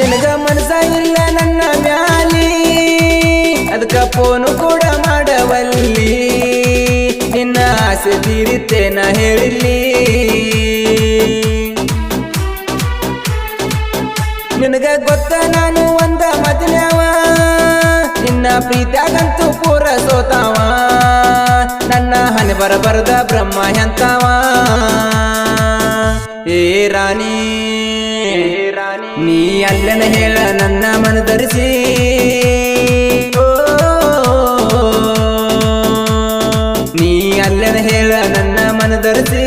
ನಿನಗ ಮನಸ ಇಲ್ಲ ನನ್ನ ಮ್ಯಾಲಿ ಅದಕ್ಕ ಫೋನು ಕೂಡ ಮಾಡವಲ್ಲಿ ನಿನ್ನ ಆಸೆ ತೀರಿತೇನ ಹೇಳಿಲ್ಲಿ ನಿನಗ ಗೊತ್ತ ನಾನು ಒಂದ ಮದ್ನ್ಯಾವ ನಿನ್ನ ಪ್ರೀತ್ಯಾಗಂತೂ ಪೂರ ಸೋತಾವ ನನ್ನ ಹಣೆ ಬರಬರದ ಬ್ರಹ್ಮ ಎಂತಾವ ಏ ರಾಣಿ ನೀ ಅಲ್ಲನ ಹೇಳ ನನ್ನ ಮನದರಿಸಿ ನೀ ಅಲ್ಲನ ಹೇಳ ನನ್ನ ಮನದರಿಸಿ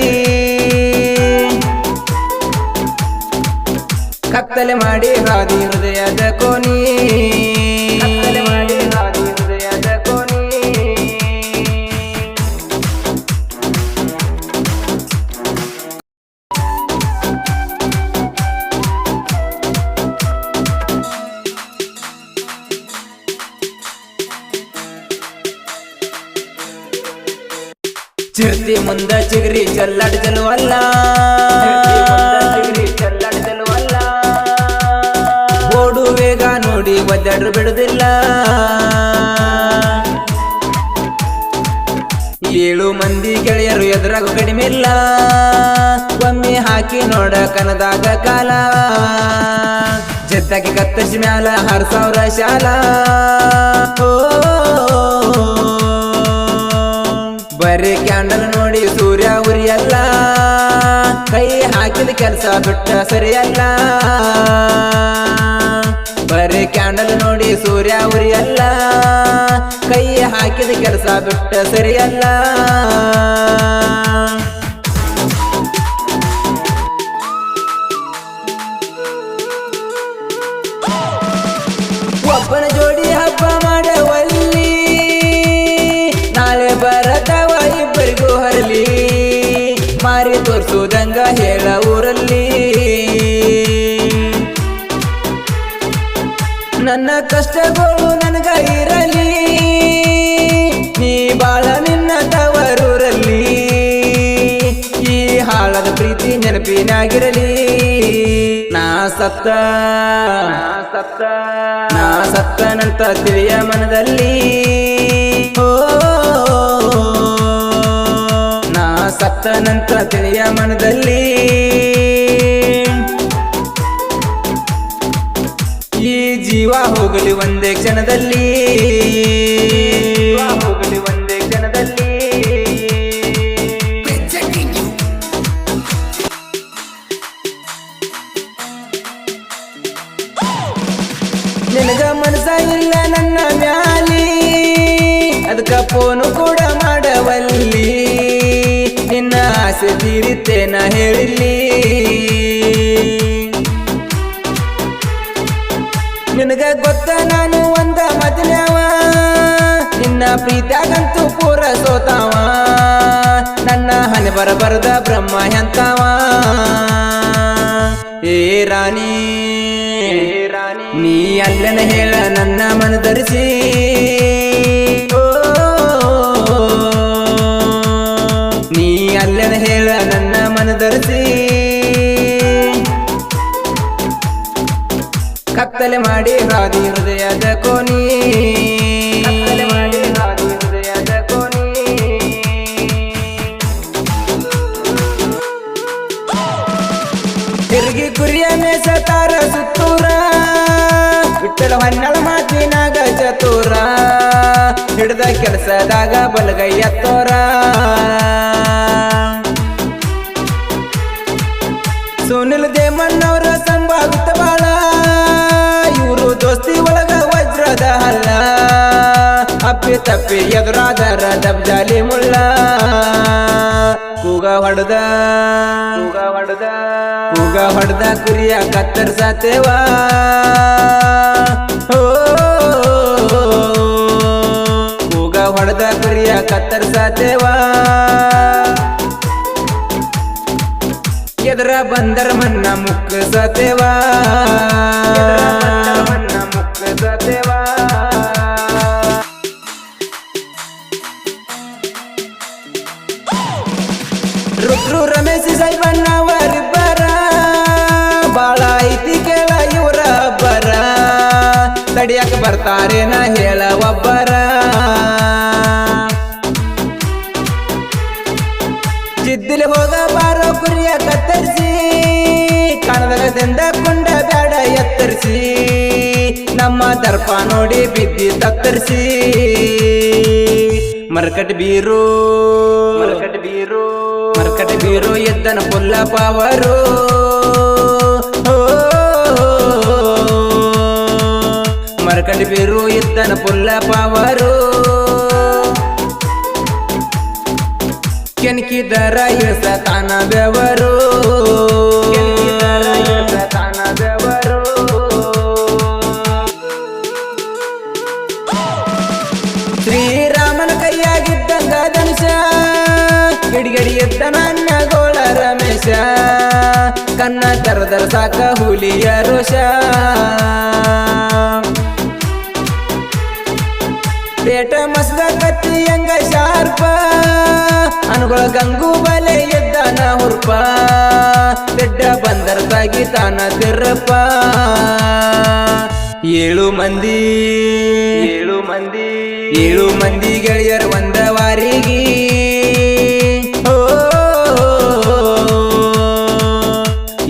ಕತ್ತಲೆ ಮಾಡಿ ಹಾದಿ ಹೃದಯದ ಕೋನಿ ಕತ್ತಲೆ ಮಾಡಿ ಹಾದಿ ಹೃದಯದ ಕೋನಿ ಚಿರ್ತಿ ಮುಂದ ಚಿಗರಿ ಚಲ್ಲಾಡ ಚಲುವಲ್ಲ ಓಡು ವೇಗ ನೋಡಿ ಒದ್ದಾಡ್ರು ಬಿಡುದಿಲ್ಲ 7 ಮಂದಿ ಗೆಳೆಯರು ಎದುರಾಗ ಕಡಿಮೆ ಇಲ್ಲ ಒಮ್ಮೆ ಹಾಕಿ ನೋಡ ಕನದಾಗ ಕಾಲ ಜದ್ದಾಗಿ ಕತ್ತರಿಸಿ ಮ್ಯಾಲ 6,000 ಶಾಲ ಬರೀ ಕ್ಯಾಂಡಲ್ ನೋಡಿ ಸೂರ್ಯ ಉರಿಯಲ್ಲ ಕೈ ಹಾಕಿದ ಕೆಲಸ ಬಿಟ್ಟ ಸರಿಯಲ್ಲ ಬರೀ ಕ್ಯಾಂಡಲ್ ನೋಡಿ ಸೂರ್ಯ ಉರಿಯಲ್ಲ ಕೈ ಹಾಕಿದ ಕೆಲಸ ಬಿಟ್ಟ ಸರಿಯಲ್ಲ ಒಬ್ಬನ ಜೋಡಿ ಹಬ್ಬ ಮಾಡವಲ್ಲಿ ನಾಳೆ ಬರತವ ಇಬ್ಬರಿಗೂ ಹರಲಿ ಮಾರಿ ತೋರ್ಸುದಂಗ ಹೇಳ ಊರಲ್ಲಿ ನನ್ನ ಕಷ್ಟಗಳು ನನಗ ಇರಲಿ ನೀ ಬಾಳ ನಿನ್ನ ತವರೂರಲ್ಲಿ ಈ ಹಾಳದ ಪ್ರೀತಿ ನೆನಪಿನಾಗಿರಲಿ ನಾ ಸತ್ತನಂತ ತಿಳಿಯ ಮನದಲ್ಲಿ ನಾ ಸತ್ತನಂತ ತಿಳಿಯ ಮನದಲ್ಲಿ ಈ ಜೀವ ಹೋಗಲಿ ಒಂದೇ ಕ್ಷಣದಲ್ಲಿ ಹೋಗಲಿ ಒಂದೇ ಕ್ಷಣದಲ್ಲಿ ನಿನಗ ಮನಸ ಇಲ್ಲ ನನ್ನ ಮ್ಯಾಲಿ ಅದಕ್ಕ ಫೋನು ಕೂಡ ಮಾಡವಲ್ಲಿ ನಿನ್ನ ಆಸೆ ತೀರಿತೇನ ಹೇಳಿಲ್ಲಿ ನಿನಗ ಗೊತ್ತ ನಾನು ಒಂದ ಮದ್ನ್ಯಾವ ನಿನ್ನ ಪ್ರೀತ್ಯಾಗಂತೂ ಪೂರ ಸೋತಾವ ನನ್ನ ಹಣೆ ಬರಬರದ ಬ್ರಹ್ಮ ಎಂತಾವ ಏ ರಾಣಿ ನೀ ಅಲ್ಲನ ಹೇಳ ನನ್ನ ಮನದರಿಸಿ ನೀ ಅಲ್ಲನ ಹೇಳ ನನ್ನ ಮನದರಿಸಿ ಕತ್ತಲೆ ಮಾಡಿ ಹಾದಿ ಹೃದಯದ ಕೋನಿ ಕತ್ತಲೆ ಮಾಡಿ ಹಾದಿ ಹೃದಯದ ಕೋನಿ ತಿರುಗಿ ಕುರಿಯ ಮೇಸತಾರ ಸುತ್ತೂರ ಬಿಟ್ಟಲ ಹೊನ್ನಳ ಮಾತಿನಾಗ ಚತುರ ಹಿಡ್ದ ಕೆಲಸದಾಗ ಬಲಗೈ ಎತ್ತೋರ ಸುನಿಲ್ ದೇಮಣ್ಣವರ ಸಂಭಾವಿತ ಬಾಳ ಇವರು ದೋಸ್ತಿ ಒಳಗ ವಜ್ರದ ಹಲ್ಲ ಅಪ್ಪಿ ತಪ್ಪಿ ಎದುರಾದರ ದಬ್ಜಾಲಿ ಮುಳ್ಳ ಕೂಗ ಹೊಡೆದ ಕುರಿಯ ಕತ್ತರ್ಸತೇವ ಕೂಗ ಹೊಡೆದ ಕುರಿಯ ಕತ್ತರ್ಸತೇವ ಎದರ ಬಂದರ ಮನ್ನ ಮುಕ್ಕಸತೇವ ರುಕ್ರು ರಮೇಶ್ ಸೈಬಣ್ಣವರಿಬ್ಬರ ಬಾಳ ಐತಿ ಕೇಳ ಇವರ ಹಬ್ಬರ ಬರ್ತಾರೇನ ಹೇಳ ಒಬ್ಬರ ಜಿದ್ದಿಲಿ ಹೋಗ ಬಾರೋ ಕುರಿಯ ಕತ್ತರಿಸಿ ಕಣದಗದಿಂದ ಕುಂಡ ಬ್ಯಾಡ ಎತ್ತರಿಸಿ ನಮ್ಮ ದರ್ಪ ನೋಡಿ ಬಿದ್ದಿ ತತ್ತರಿಸಿ ಮರ್ಕಟ್ ಬೀರು ಎದ್ದನ ಪುಲ್ಲ ಪಾವರು ಮರ್ಕಟ್ ಬೀರು ಎದ್ದನ ಪುಲ್ಲ ಪಾವರು ಕೆಣಕಿದರ ಇಳಿಸ ತಾನ ಬೆವರು ಶ್ರೀರಾಮನ ಕೈಯಾಗಿದ್ದಂಗ ಧನುಷ ಗಿಡಿಗಡಿ ಎದ್ದ ನನ್ನ ಗೋಳ ರಮೇಶ ಕನ್ನ ತರದರ ಸಾಕ ಹುಲಿಯ ರೋಷ ಪೇಟ ಮಸ್ದ ಕತ್ತಿ ಹಂಗ ಶಾರ್ಪ ಅನುಗಳ ಗಂಗು ಬಲೆ ಎದ್ದಾನ ಹುರ್ಪ ಬೆಡ್ಡ ಬಂದರ ತಾಗಿ ತಾನ ತಿರ್ರಪ್ಪ ಏಳು ಮಂದಿ ಗೆಳೆಯರ ಒಂದ ವಾರಿಗೆ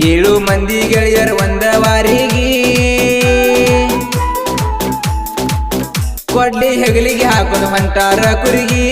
ಏಳು ಮಂದಿ ಗೆಳೆಯರ ಒಂದ ವಾರಿಗೆ ಕೊಡ್ಲಿ ಹೆಗಲಿಗೆ ಹಾಕೋದು ಹೊಂಟಾರ ಕುರಿಗಿ